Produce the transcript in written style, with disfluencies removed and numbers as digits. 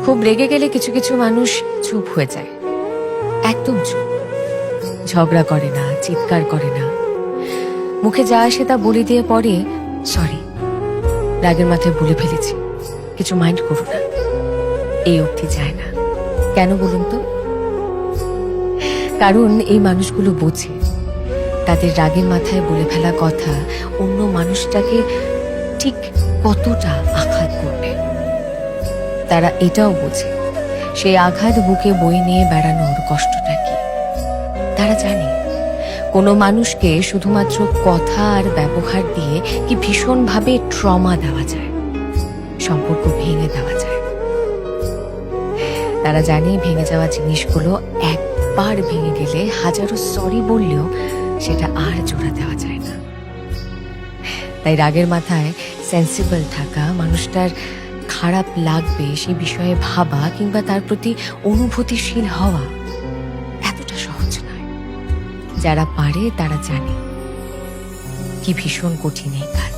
খুব রেগে গেলে কিছু কিছু মানুষ চুপ হয়ে যায়, একদম চুপ। ঝগড়া করে না, চিৎকার করে না, মুখে যা আসে তা বলে দিয়ে পরে সরি, রাগের মাথায় বলে ফেলেছি, কিছু মাইন্ড করো না, এই অবধি যায় না। কেন বলুন তো? কারণ এই মানুষগুলো বোঝে তাদের রাগের মাথায় বলে ফেলা কথা অন্য মানুষটাকে ঠিক কতটা আঘাত করবে। তারা এটাও বোঝে সেই আঘাত বুকে বয়ে নিয়ে বেড়ানোর কষ্টটা কি। তারা জানে কোনো মানুষকে শুধুমাত্র কথা আর ব্যবহার দিয়ে কি ভীষণভাবে ট্রমা দেওয়া যায়, সম্পর্ক ভেঙে দেওয়া যায়। তারা জানে ভেঙে যাওয়া জিনিসগুলো একবার ভেঙে গেলে হাজারো সরি বললেও সেটা আর জোড়া দেওয়া যায় না। তাই রাগের মাথায় সেন্সিবল থাকা, মানুষটার খারাপ লাগবে সে বিষয়ে ভাবা কিংবা তার প্রতি অনুভূতিশীল হওয়া এতটা সহজ নয়। যারা পারে তারা জানে কি ভীষণ কঠিন এই কাজ।